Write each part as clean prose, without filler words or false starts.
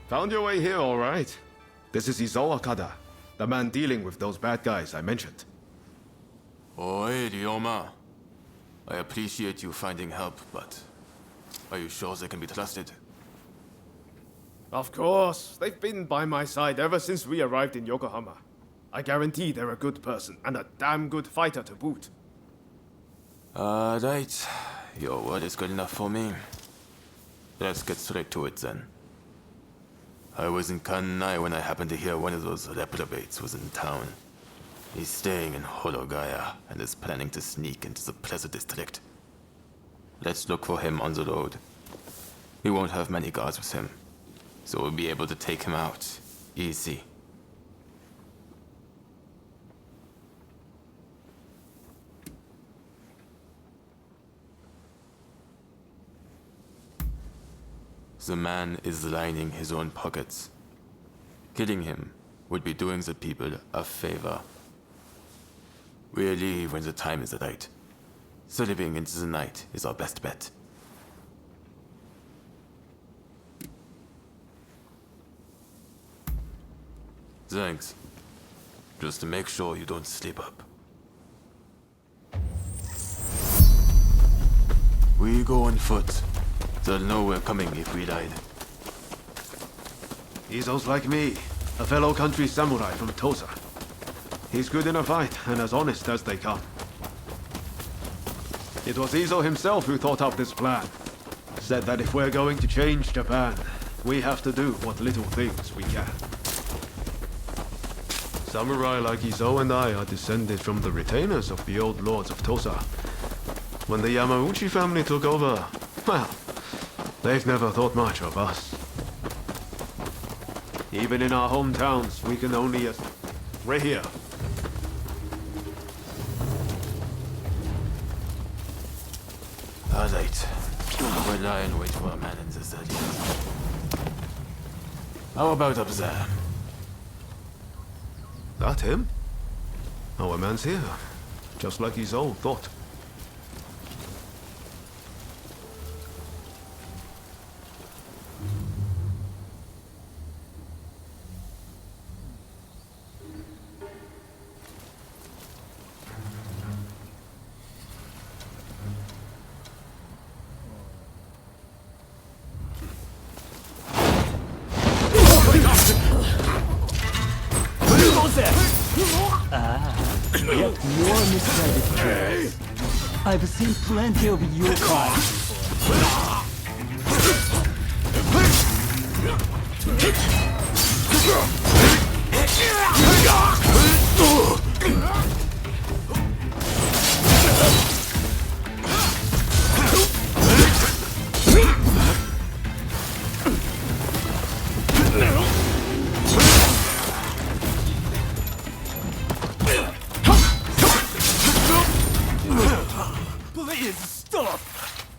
Found your way here all right. This is Izo Akada, the man dealing with those bad guys I mentioned. Oi, Ryoma. I appreciate you finding help, but are you sure they can be trusted? Of course. They've been by my side ever since we arrived in Yokohama. I guarantee they're a good person and a damn good fighter to boot. Right. Your word is good enough for me. Let's get straight to it then. I was in Kanai when I happened to hear one of those reprobates was in town. He's staying in Hologaya and is planning to sneak into the Plaza District. Let's look for him on the road. We won't have many guards with him, so we'll be able to take him out easy. The man is lining his own pockets. Killing him would be doing the people a favor. We'll leave when the time is right. Slipping into the night is our best bet. Thanks. Just to make sure you don't slip up. We go on foot. They'll know we're coming if we died. Izo's like me, a fellow country samurai from Tosa. He's good in a fight and as honest as they come. It was Izo himself who thought up this plan. Said that if we're going to change Japan, we have to do what little things we can. Samurai like Izo and I are descended from the retainers of the old lords of Tosa. When the Yamauchi family took over, well, they've never thought much of us. Even in our hometowns, we can only... We're here. Alright. We'll lie and wait for a man in this area. How about up there? That him? Our man's here. Just like his old thought. Yet more misguided tricks. I've seen plenty of yokai. Please stop!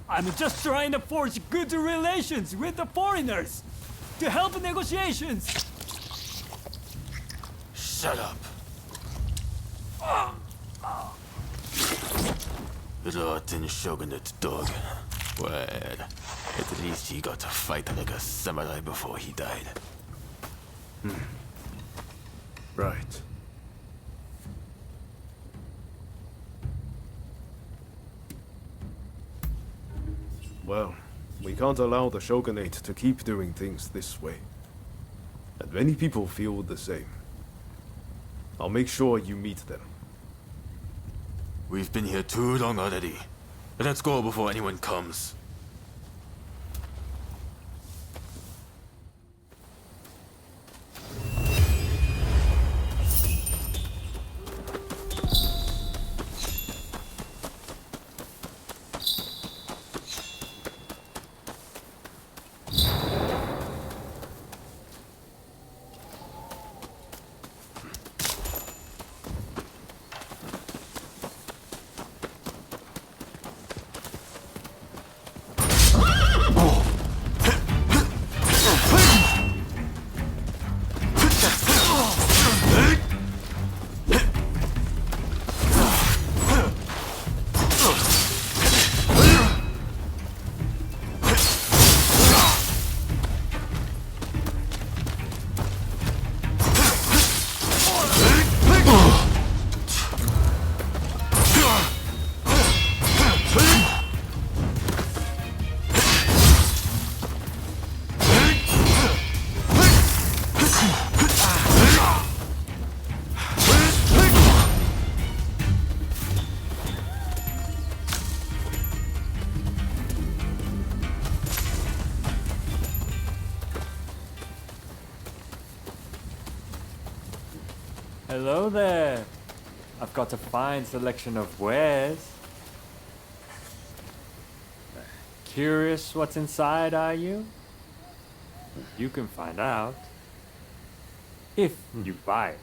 I'm just trying to forge good relations with the foreigners to help negotiations. Shut up. Rotten shogunate dog. Well, at least he got to fight like a samurai before he died. Right. Well, we can't allow the shogunate to keep doing things this way. And many people feel the same. I'll make sure you meet them. We've been here too long already. Let's go before anyone comes. Hello there. I've got a fine selection of wares. Curious what's inside, are you? You can find out if you buy it.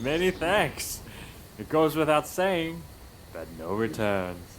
Many thanks. It goes without saying, but no returns.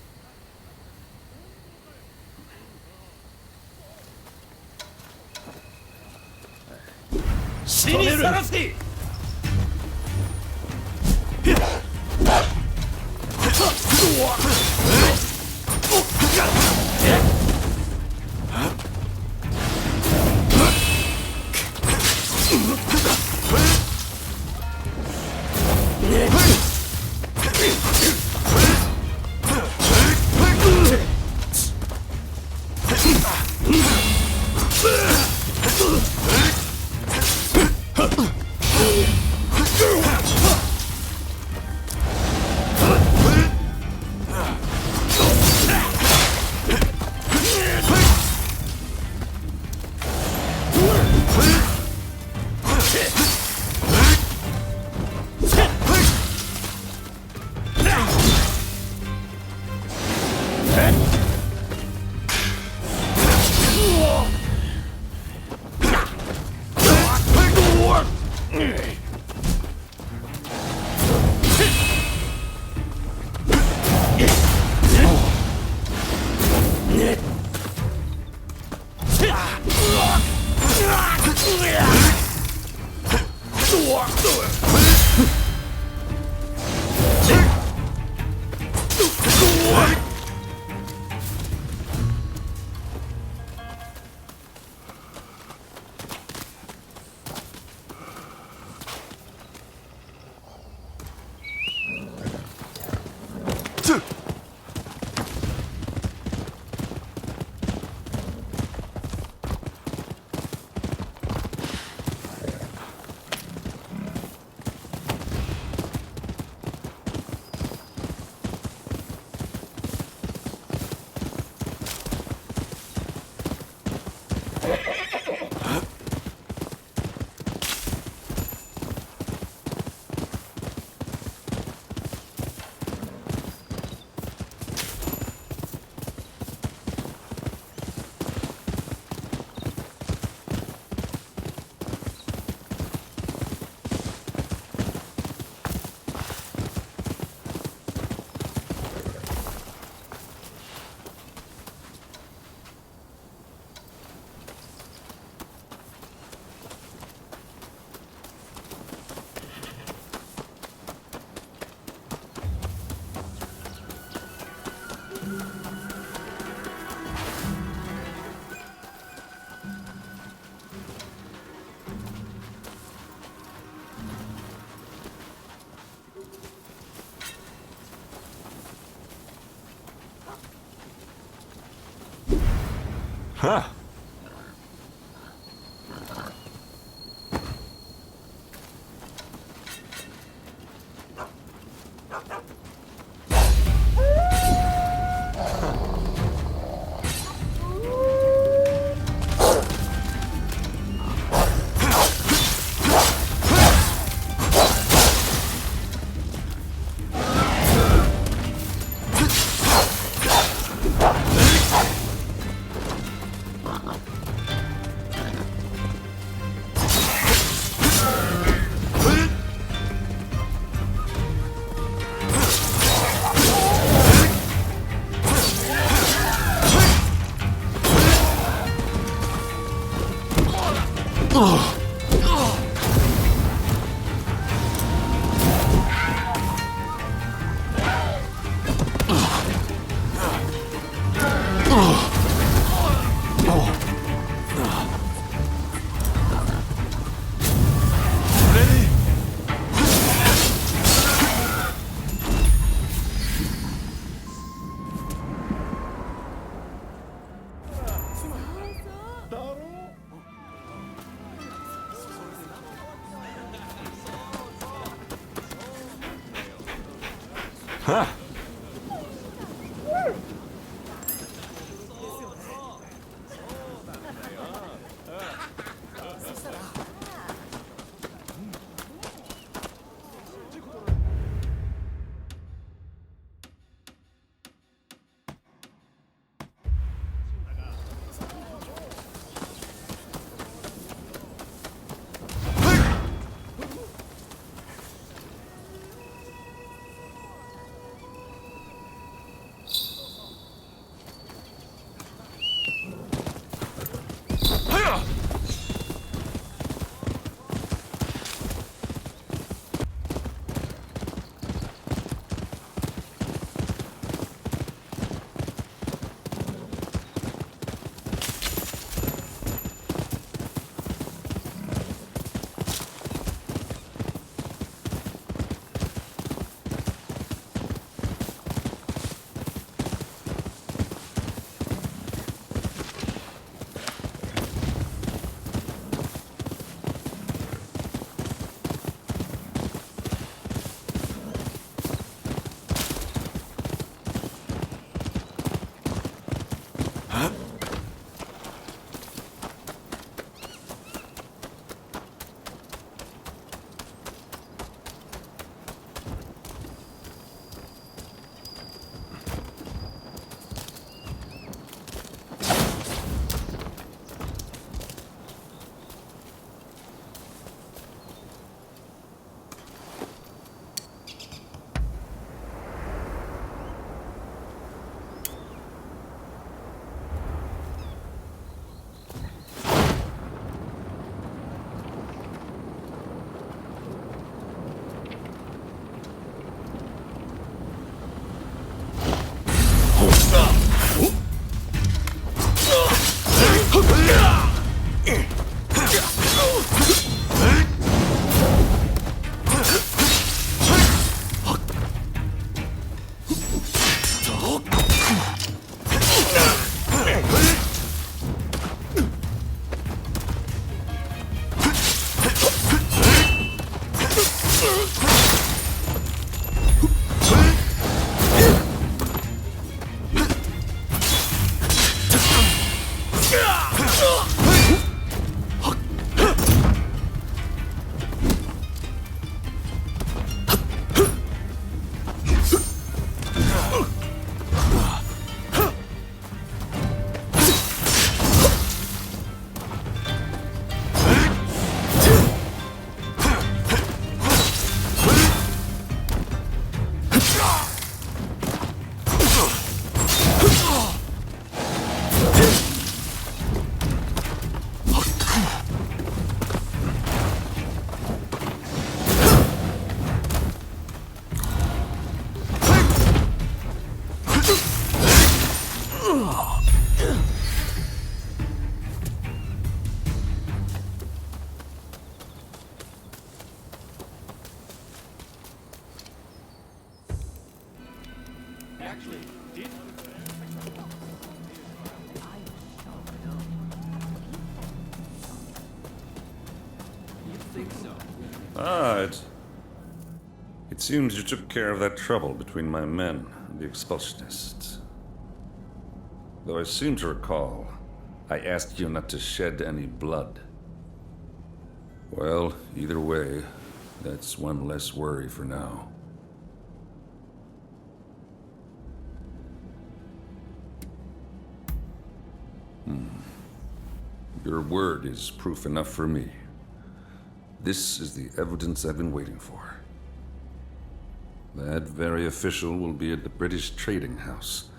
Huh. Huh? It seems you took care of that trouble between my men and the expulsionists. Though I seem to recall, I asked you not to shed any blood. Well, either way, that's one less worry for now. Your word is proof enough for me. This is the evidence I've been waiting for. That very official will be at the British Trading House,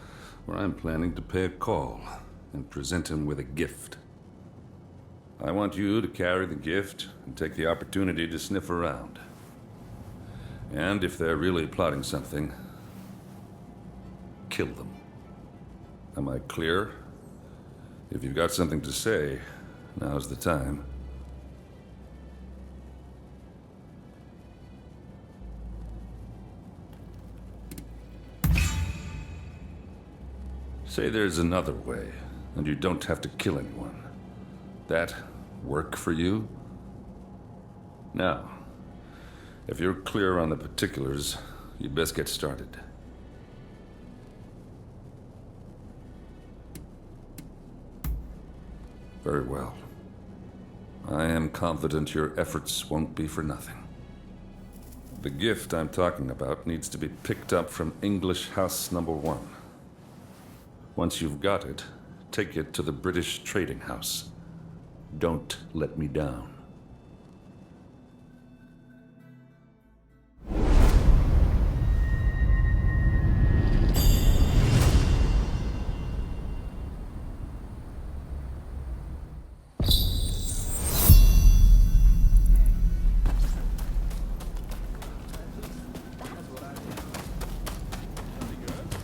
where I'm planning to pay a call and present him with a gift. I want you to carry the gift and take the opportunity to sniff around. And if they're really plotting something, kill them. Am I clear? If you've got something to say, now's the time. Say there's another way, and you don't have to kill anyone. That work for you? Now, if you're clear on the particulars, you'd best get started. Very well. I am confident your efforts won't be for nothing. The gift I'm talking about needs to be picked up from English House Number 1. Once you've got it, take it to the British Trading House. Don't let me down.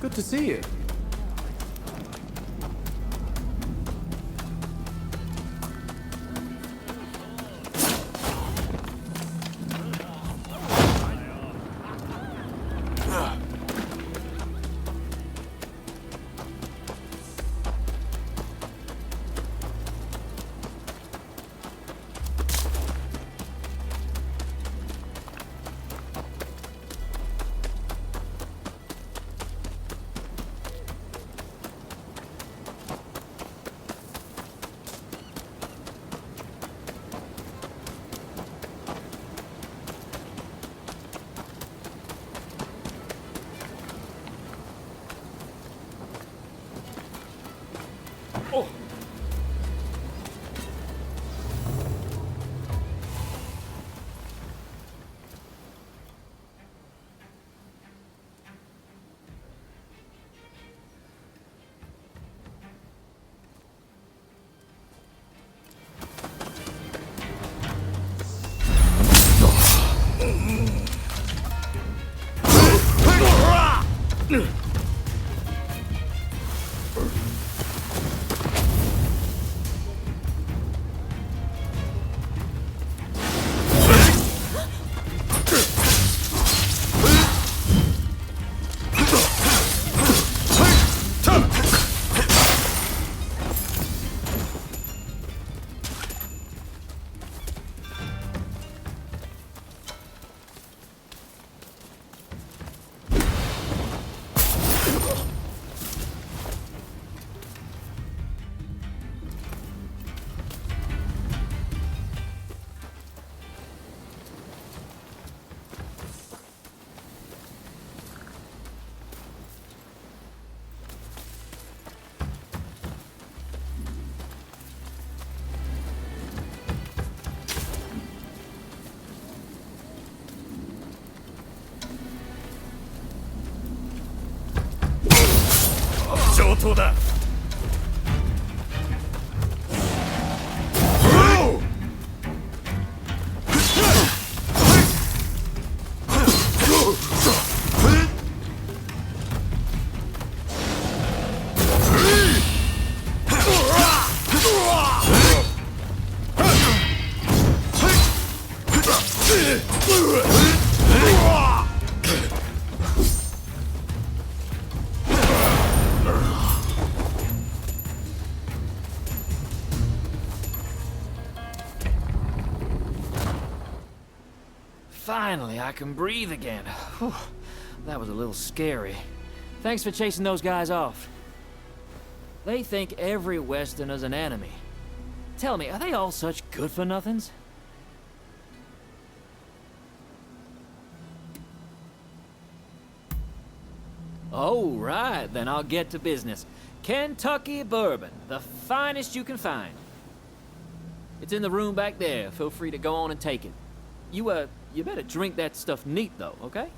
Good to see you. Finally, I can breathe again. Whew, that was a little scary. Thanks for chasing those guys off. They think every Westerner's an enemy. Tell me, are they all such good-for-nothings? Oh, right, then I'll get to business. Kentucky bourbon, the finest you can find. It's in the room back there. Feel free to go on and take it. You better drink that stuff neat, though, okay?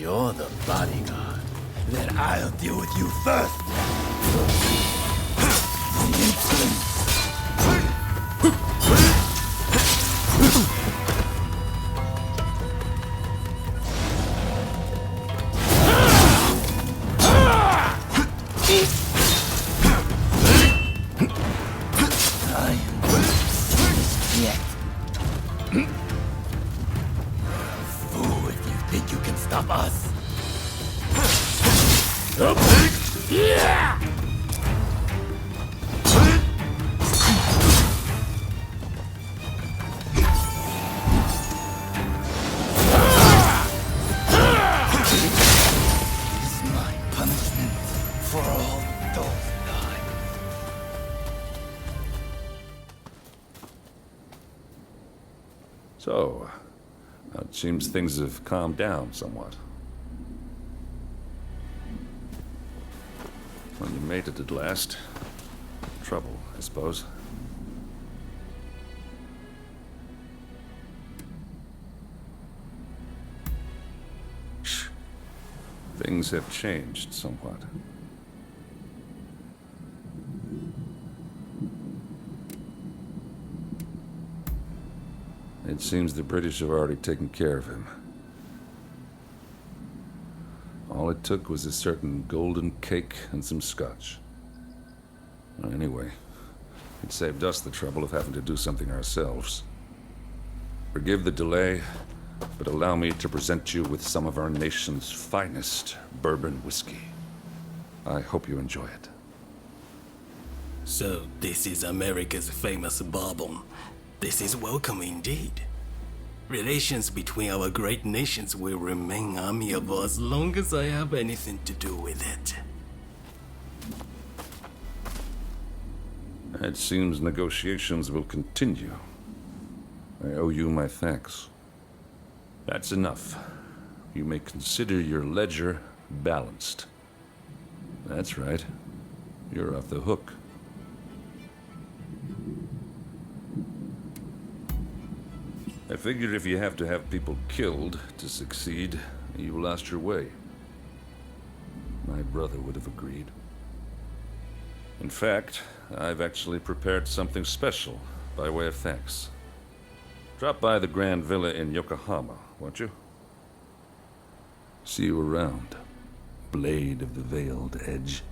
You're the bodyguard. Then I'll deal with you first. Fool, if you think you can stop us. Is my punishment for all those lives. So, it seems things have calmed down somewhat. Well, you made it at last. Trouble, I suppose. Shh. Things have changed somewhat. It seems the British have already taken care of him. All it took was a certain golden cake and some scotch. Anyway, it saved us the trouble of having to do something ourselves. Forgive the delay, but allow me to present you with some of our nation's finest bourbon whiskey. I hope you enjoy it. So, this is America's famous bourbon. This is welcome indeed. Relations between our great nations will remain amiable as long as I have anything to do with it. It seems negotiations will continue. I owe you my thanks. That's enough. You may consider your ledger balanced. That's right. You're off the hook. I figured if you have to have people killed to succeed, you lost your way. My brother would have agreed. In fact, I've actually prepared something special by way of thanks. Drop by the Grand Villa in Yokohama, won't you? See you around, Blade of the Veiled Edge.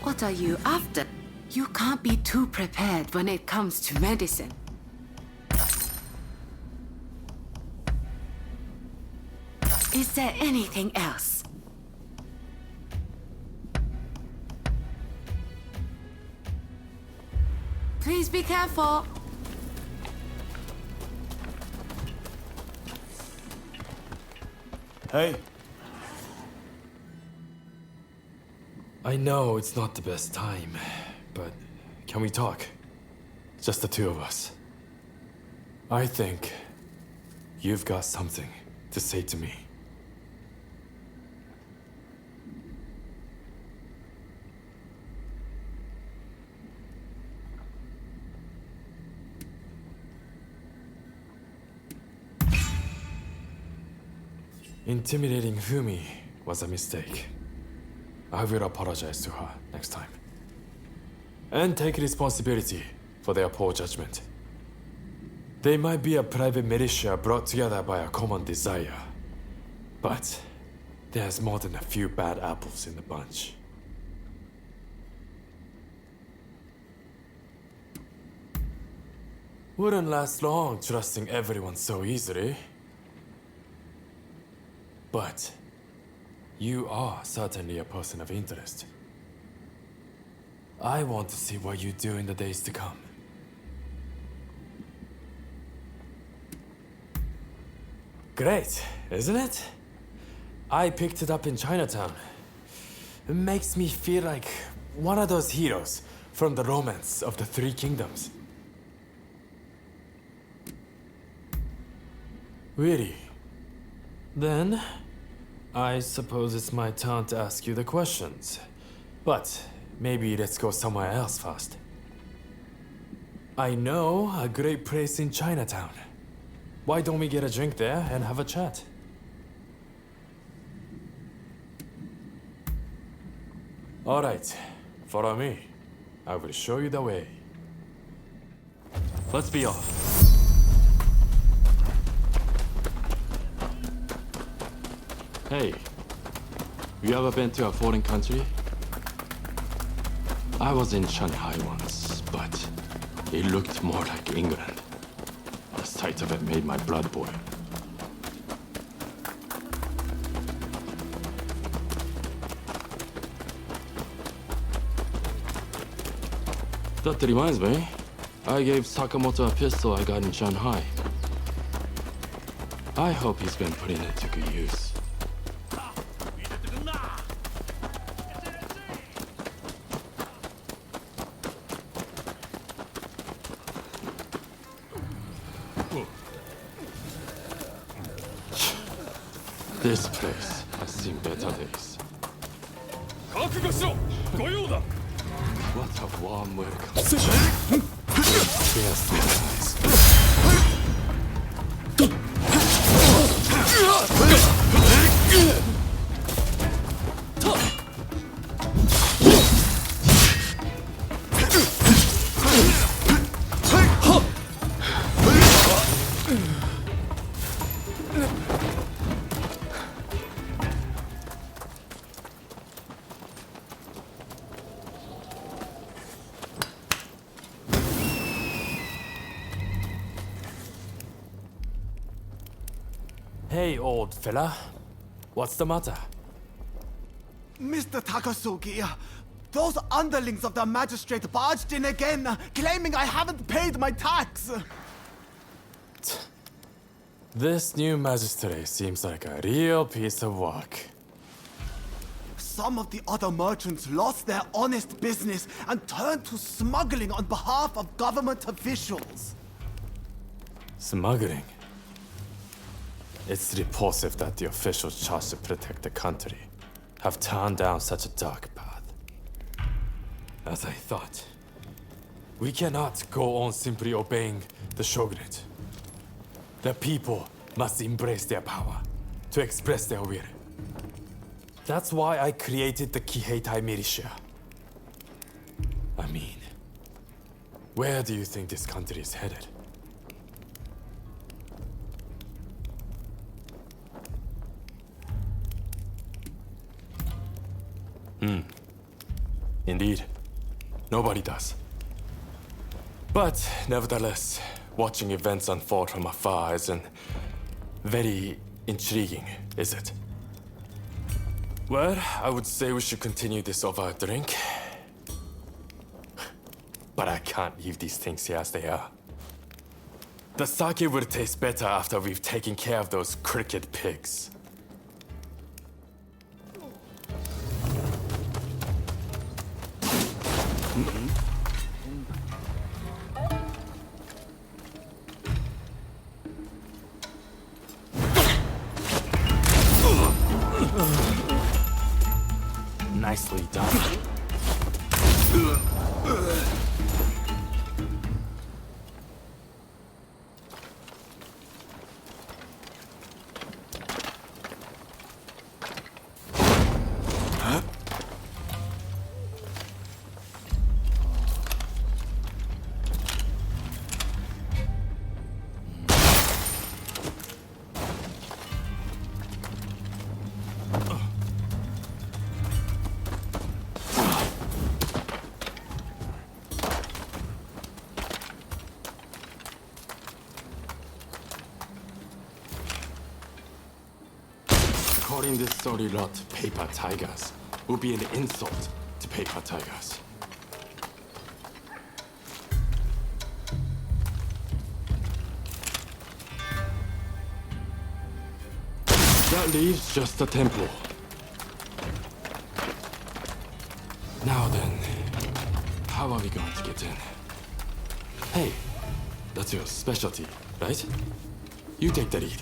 What are you after? You can't be too prepared when it comes to medicine. Is there anything else? Please be careful. Hey, I know it's not the best time, but can we talk? Just the two of us. I think you've got something to say to me. Intimidating Fumi was a mistake. I will apologize to her next time. And take responsibility for their poor judgment. They might be a private militia brought together by a common desire. But there's more than a few bad apples in the bunch. Wouldn't last long trusting everyone so easily. But you are certainly a person of interest. I want to see what you do in the days to come. Great, isn't it? I picked it up in Chinatown. It makes me feel like one of those heroes from the romance of the Three Kingdoms. Really? Then, I suppose it's my turn to ask you the questions. But maybe let's go somewhere else first. I know a great place in Chinatown. Why don't we get a drink there and have a chat? All right, follow me. I will show you the way. Let's be off. Hey, you ever been to a foreign country? I was in Shanghai once, but it looked more like England. The sight of it made my blood boil. That reminds me, I gave Sakamoto a pistol I got in Shanghai. I hope he's been putting it to good use. This place has seen better days. What a warm welcome. Yes, guys. Hey, old fella. What's the matter? Mr. Takasugi, those underlings of the magistrate barged in again, claiming I haven't paid my tax. This new magistrate seems like a real piece of work. Some of the other merchants lost their honest business and turned to smuggling on behalf of government officials. Smuggling? It's repulsive that the officials charged to protect the country have turned down such a dark path. As I thought, we cannot go on simply obeying the shogunate. The people must embrace their power to express their will. That's why I created the Kiheitai militia. I mean, where do you think this country is headed? Indeed. Nobody does. But nevertheless, watching events unfold from afar isn't very intriguing, is it? Well, I would say we should continue this over a drink. But I can't leave these things here as they are. The sake will taste better after we've taken care of those cricket pigs. Nicely done. calling this story lot paper tigers would be an insult to paper tigers. That leaves just a temple. Now then, how are we going to get in? Hey, that's your specialty, right? You take the lead.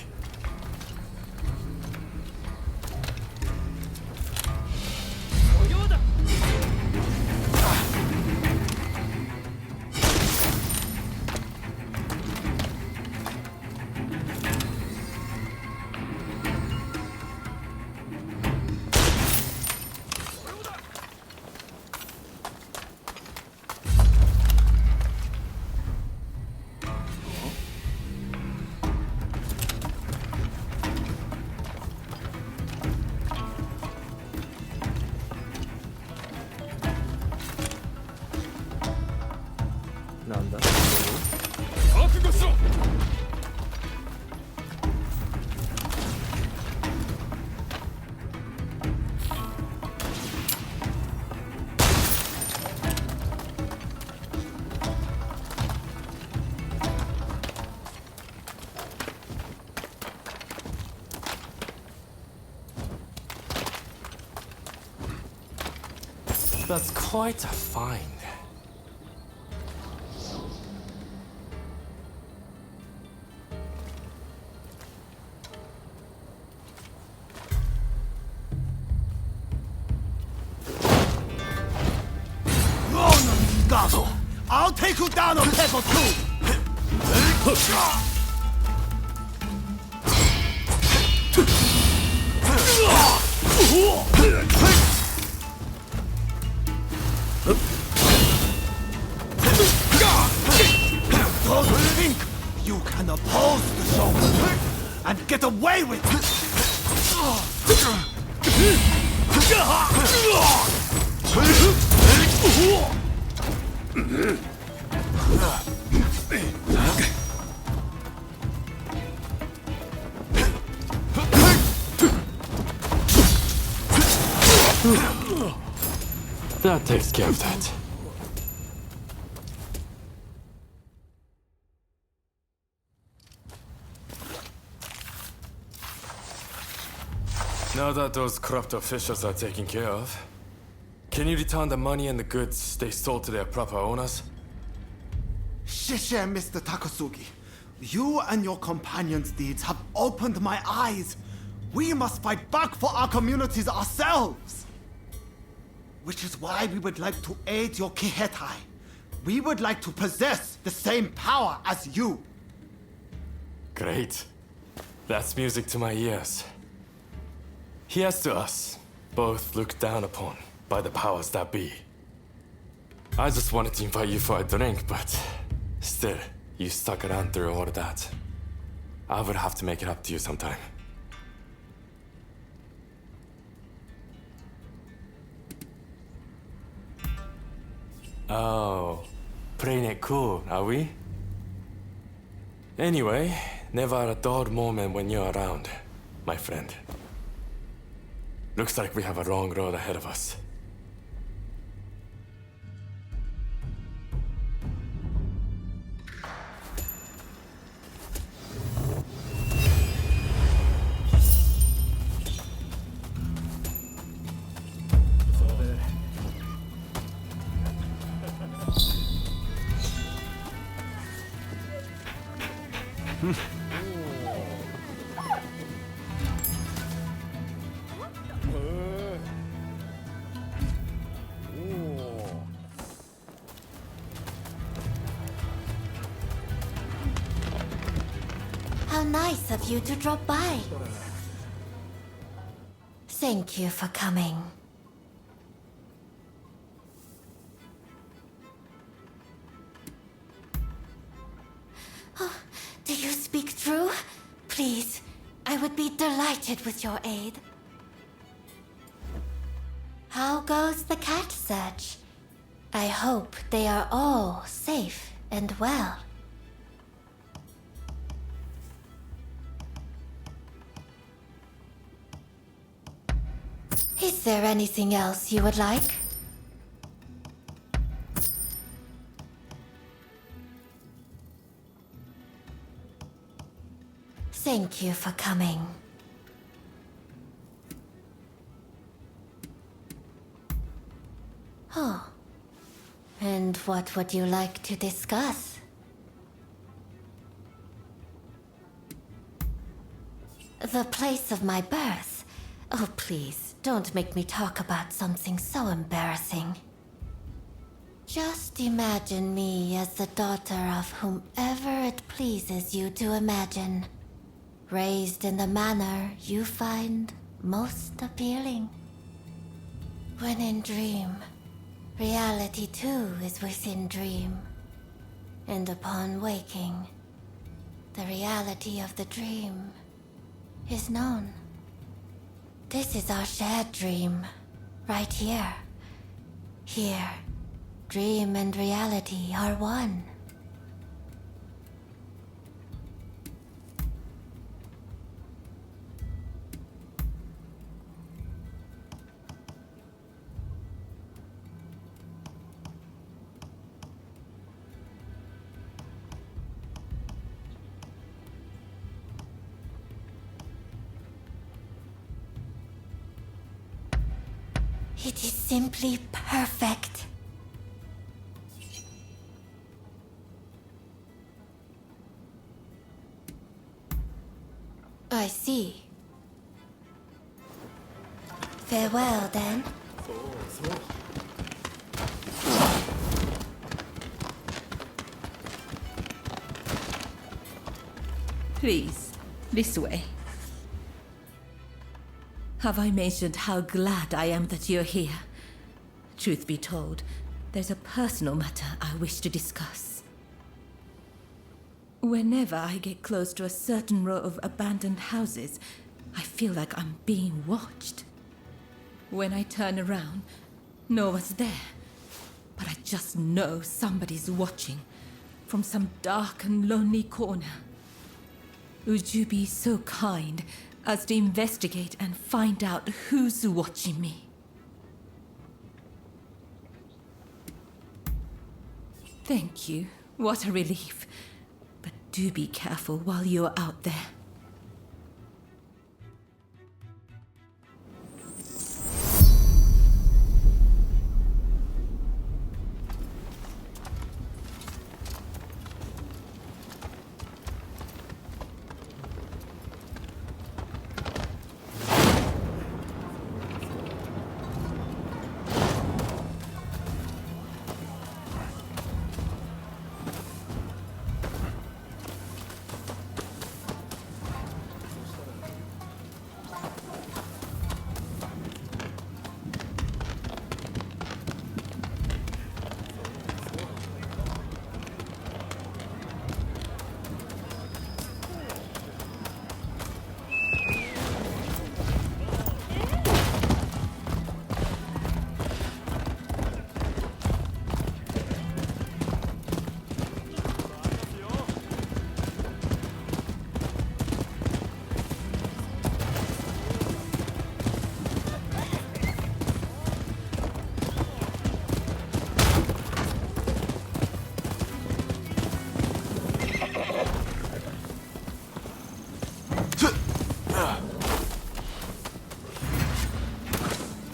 That's quite a find. Ronin, Gato! I'll take you down a peg or two! Don't think you can oppose the shogun and get away with it! That takes care of that. Now that those corrupt officials are taken care of, can you return the money and the goods they stole to their proper owners? Shishe, Mr. Takasugi. You and your companions' deeds have opened my eyes. We must fight back for our communities ourselves. Which is why we would like to aid your Kihetai. We would like to possess the same power as you. Great. That's music to my ears. Here's to us, both looked down upon by the powers that be. I just wanted to invite you for a drink, but still, you stuck around through all of that. I would have to make it up to you sometime. Oh, playing it cool, are we? Anyway, never a dull moment when you're around, my friend. Looks like we have a long road ahead of us. How nice of you to drop by. Thank you for coming. Oh, do you speak true? Please, I would be delighted with your aid. How goes the cat search? I hope they are all safe and well. there anything else you would like? Thank you for coming. Oh. And what would you like to discuss? The place of my birth. Oh, please, don't make me talk about something so embarrassing. Just imagine me as the daughter of whomever it pleases you to imagine. Raised in the manner you find most appealing. When in dream, reality too is within dream. And upon waking, the reality of the dream is known. This is our shared dream, right here. Here, dream and reality are one. It is simply perfect. I see. Farewell, then. Please, this way. Have I mentioned how glad I am that you're here? Truth be told, there's a personal matter I wish to discuss. Whenever I get close to a certain row of abandoned houses, I feel like I'm being watched. When I turn around, no one's there. But I just know somebody's watching from some dark and lonely corner. Would you be so kind as to investigate and find out who's watching me? Thank you. What a relief. But do be careful while you're out there.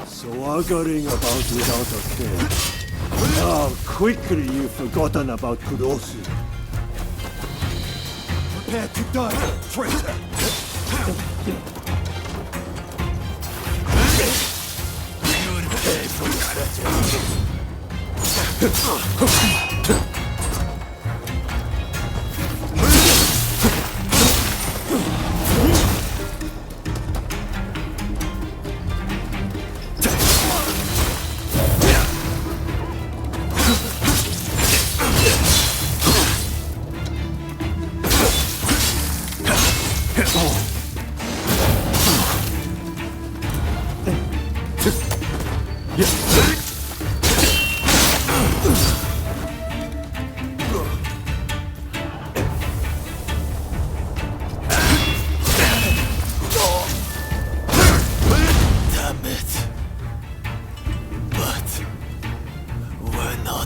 Swaggering about without a care. How quickly you've forgotten about Kurosu. Prepare to die, traitor! You'll pay for that.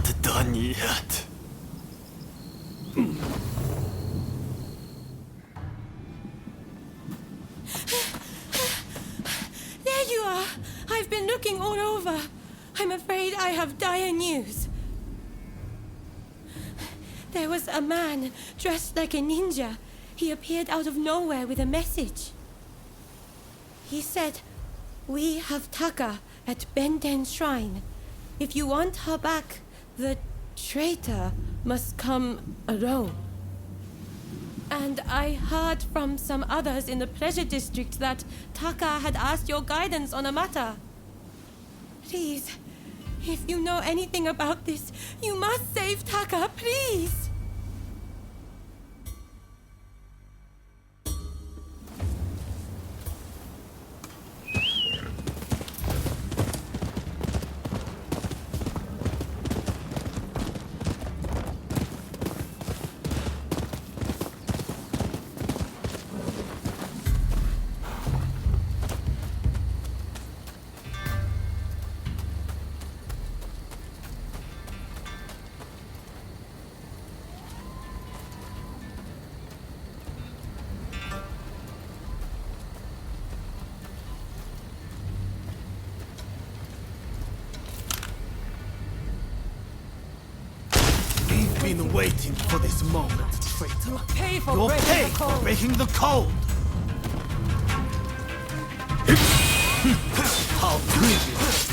not done yet. There you are! I've been looking all over. I'm afraid I have dire news. There was a man dressed like a ninja. He appeared out of nowhere with a message. He said, "We have Taka at Benten Shrine. If you want her back, the traitor must come alone." And I heard from some others in the Pleasure District that Taka had asked your guidance on a matter. Please, if you know anything about this, you must save Taka, please! We've been waiting for this moment, traitor. Pay for You'll breaking pay the code. for breaking the code! How grievous!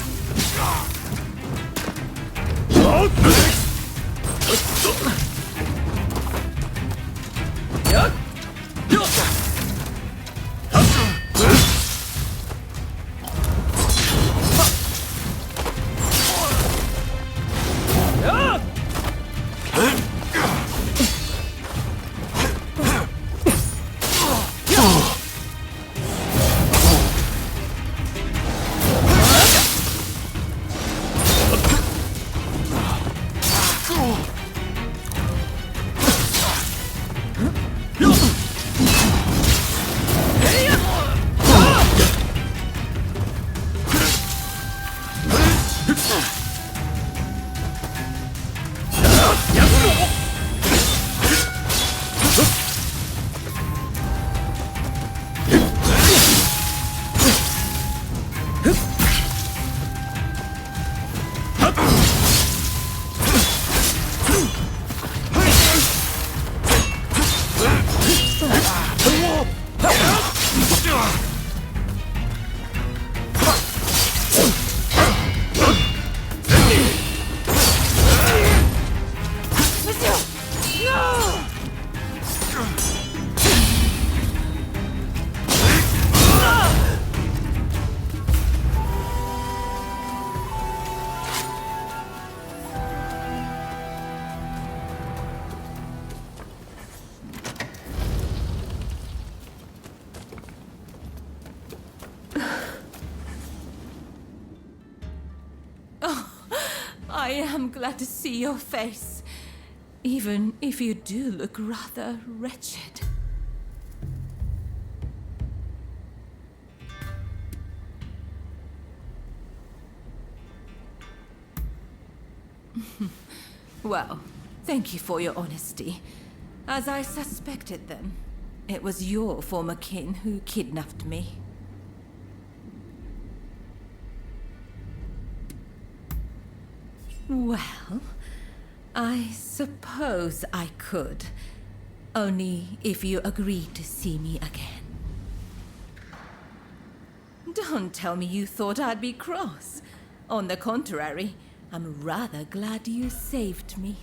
I am glad to see your face, even if you do look rather wretched. Well, thank you for your honesty. As I suspected then, it was your former kin who kidnapped me. Well, I suppose I could. Only if you agreed to see me again. Don't tell me you thought I'd be cross. On the contrary, I'm rather glad you saved me.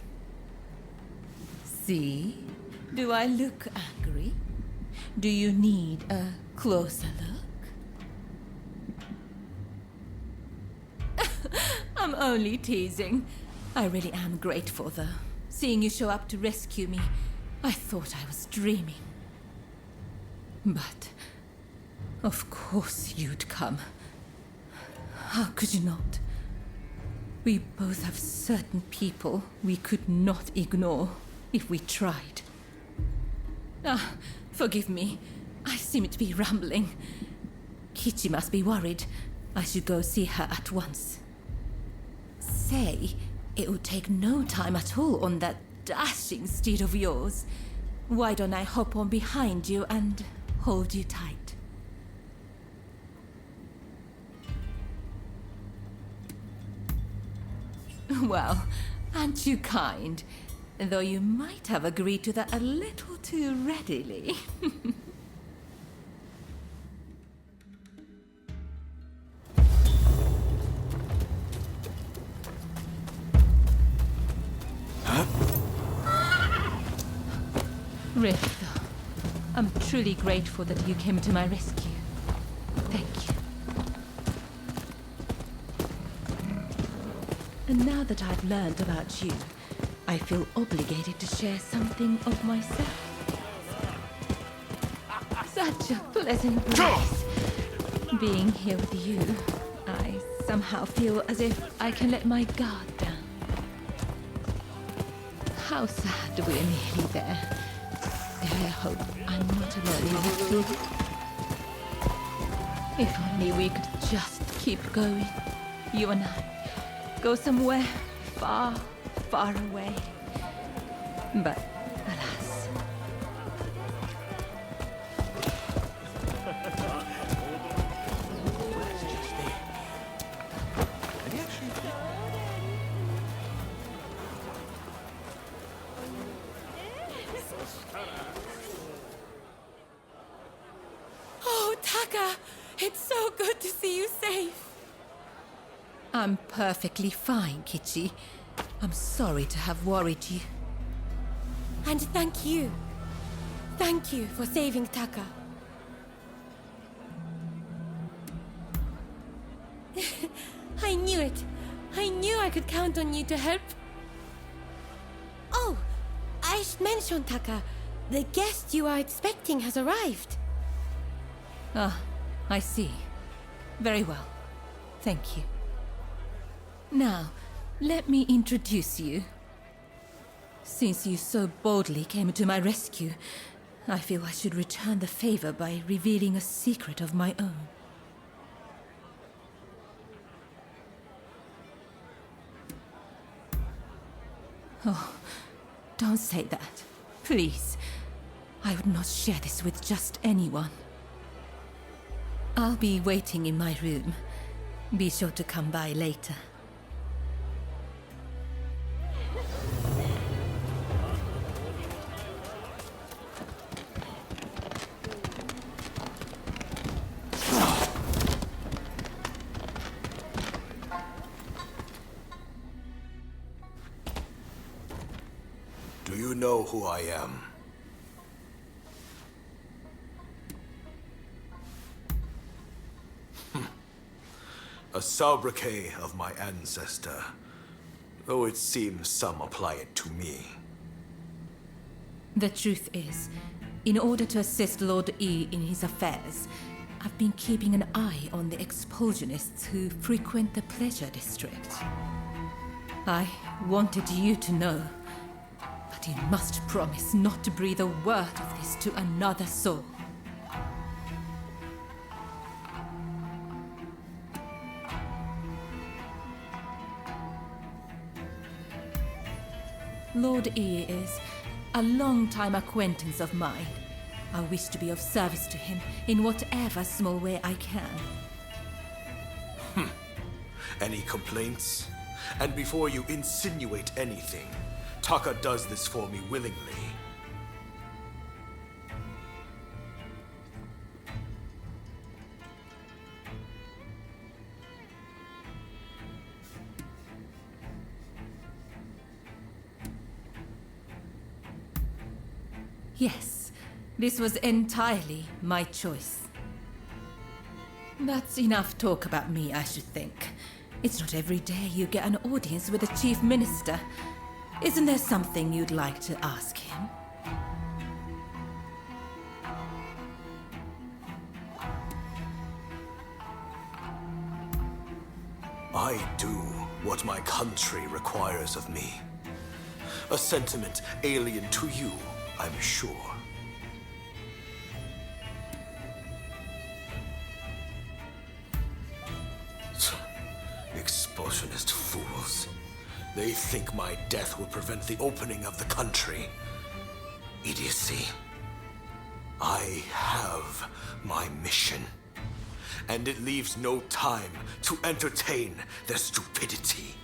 See? Do I look angry? Do you need a closer look? I'm only teasing. I really am grateful, though. Seeing you show up to rescue me, I thought I was dreaming. But, of course you'd come. How could you not? We both have certain people we could not ignore if we tried. Ah, forgive me. I seem to be rambling. Kichi must be worried. I should go see her at once. Say, It would take no time at all on that dashing steed of yours. Why don't I hop on behind you and hold you tight? Well, aren't you kind? Though you might have agreed to that a little too readily. Riff, I'm truly grateful that you came to my rescue. Thank you. And now that I've learned about you, I feel obligated to share something of myself. Such a pleasant breeze. Being here with you, I somehow feel as if I can let my guard down. How sad we're nearly there. I hope I'm not alone in this feeling. If only we could just keep going, you and I. Go somewhere far, far away. But alas. Oh, Taka! It's so good to see you safe. I'm perfectly fine, Kichi. I'm sorry to have worried you. And thank you. Thank you for saving Taka. I knew it. I knew I could count on you to help. Oh, I should mention, Taka. The guest you are expecting has arrived. Ah, I see. Very well. Thank you. Now, let me introduce you. Since you so boldly came to my rescue, I feel I should return the favor by revealing a secret of my own. Oh, don't say that. Please. I would not share this with just anyone. I'll be waiting in my room. Be sure to come by later. Do you know who I am? A sobriquet of my ancestor, though it seems some apply it to me. The truth is, in order to assist Lord E in his affairs, I've been keeping an eye on the expulsionists who frequent the Pleasure District. I wanted you to know, but you must promise not to breathe a word of this to another soul. Lord E is a long-time acquaintance of mine. I wish to be of service to him in whatever small way I can. Any complaints? And before you insinuate anything, Taka does this for me willingly. Yes, this was entirely my choice. That's enough talk about me, I should think. It's not every day you get an audience with the Chief Minister. Isn't there something you'd like to ask him? I do what my country requires of me. A sentiment alien to you, I'm sure. Expulsionist fools. They think my death will prevent the opening of the country. Idiocy. I have my mission, and it leaves no time to entertain their stupidity.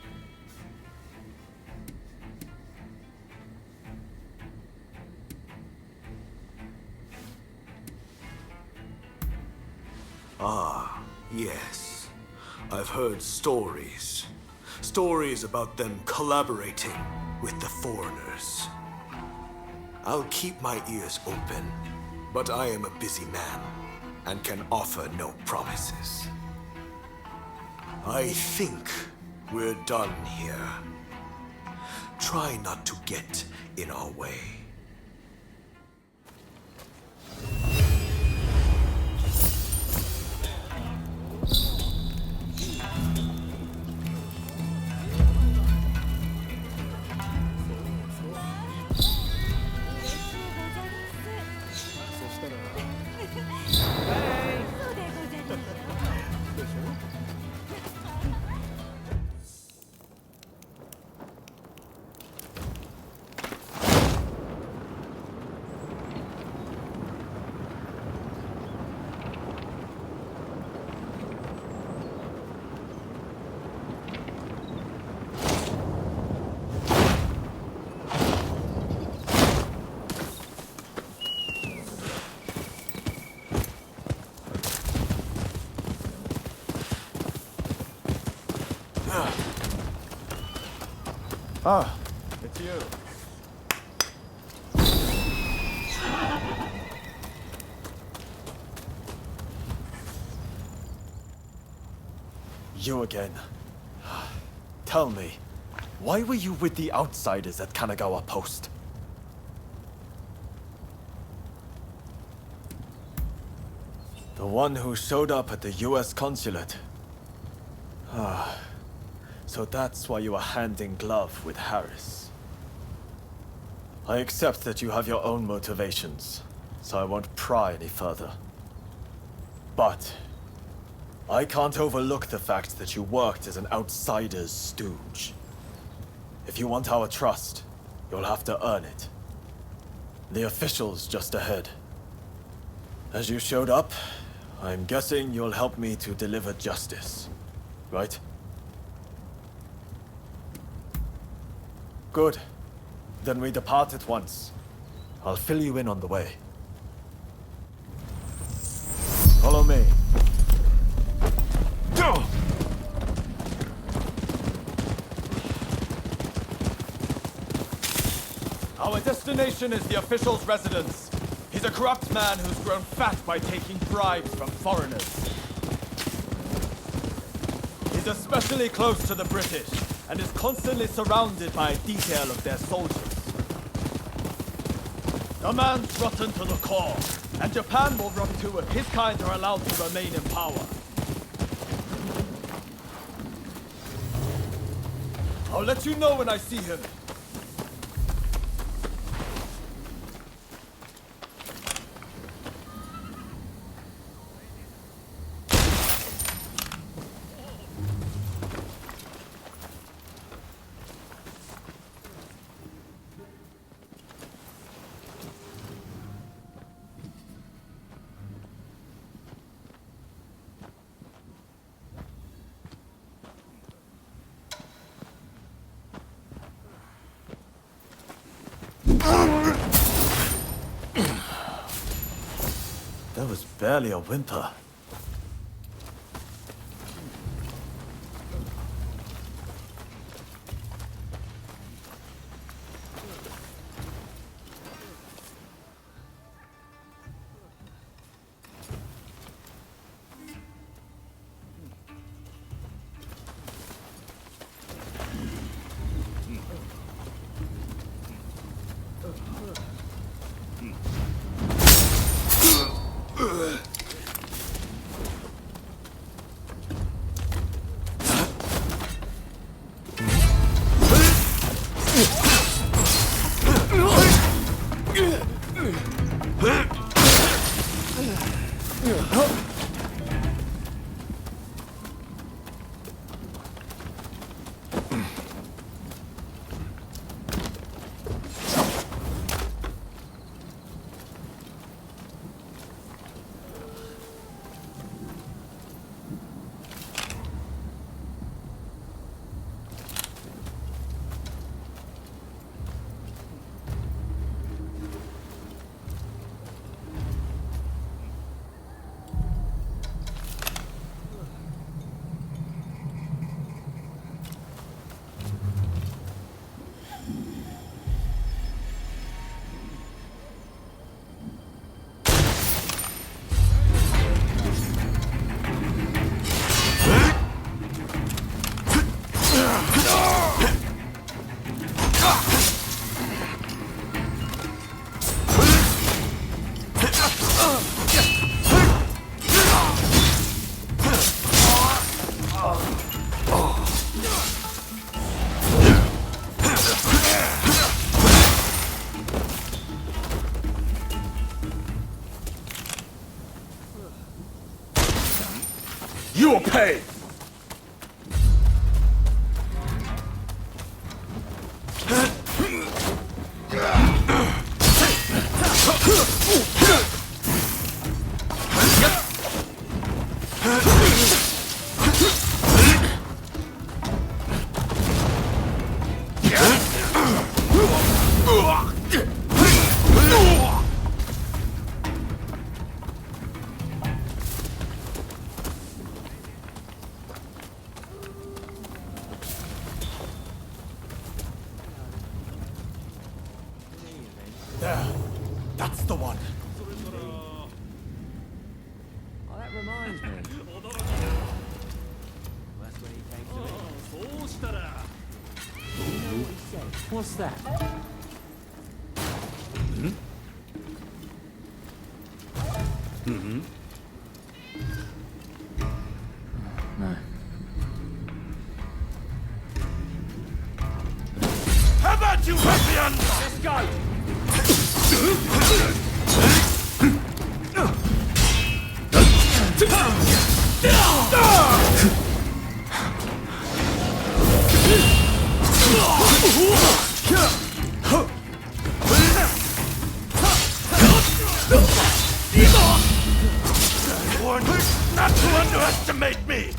Ah, yes. I've heard stories. Stories about them collaborating with the foreigners. I'll keep my ears open, but I am a busy man and can offer no promises. I think we're done here. Try not to get in our way. Ah, it's you. You again. Tell me, why were you with the outsiders at Kanagawa Post? The one who showed up at the US consulate. Ah, so that's why you were hand in glove with Harris. I accept that you have your own motivations, so I won't pry any further. But I can't overlook the fact that you worked as an outsider's stooge. If you want our trust, you'll have to earn it. The official's just ahead. As you showed up, I'm guessing you'll help me to deliver justice, right? Good. Then we depart at once. I'll fill you in on the way. Follow me. Go! Our destination is the official's residence. He's a corrupt man who's grown fat by taking bribes from foreigners. He's especially close to the British, and is constantly surrounded by a detail of their soldiers. The man's rotten to the core, and Japan will rot too if his kind are allowed to remain in power. I'll let you know when I see him. That was barely a whimper. You'll pay! There. That's the one. Oh, that reminds me. That's when he came to me. You know what he said? What's that? Mm-hmm. No. How about you help me on? Let's go! I warned you not to underestimate me!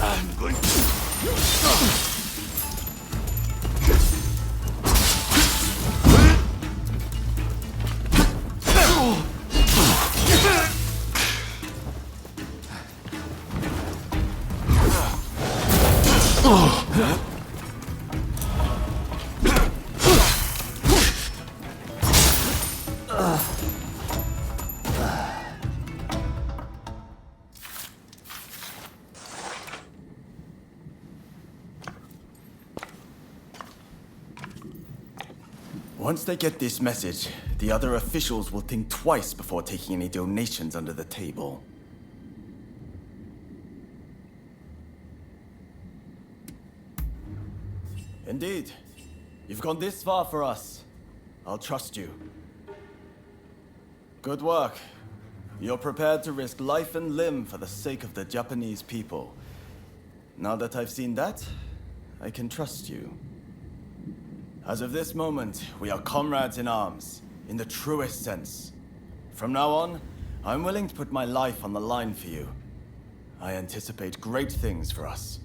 I'm going to... Once they get this message, the other officials will think twice before taking any donations under the table. Indeed. You've gone this far for us. I'll trust you. Good work. You're prepared to risk life and limb for the sake of the Japanese people. Now that I've seen that, I can trust you. As of this moment, we are comrades in arms, in the truest sense. From now on, I'm willing to put my life on the line for you. I anticipate great things for us.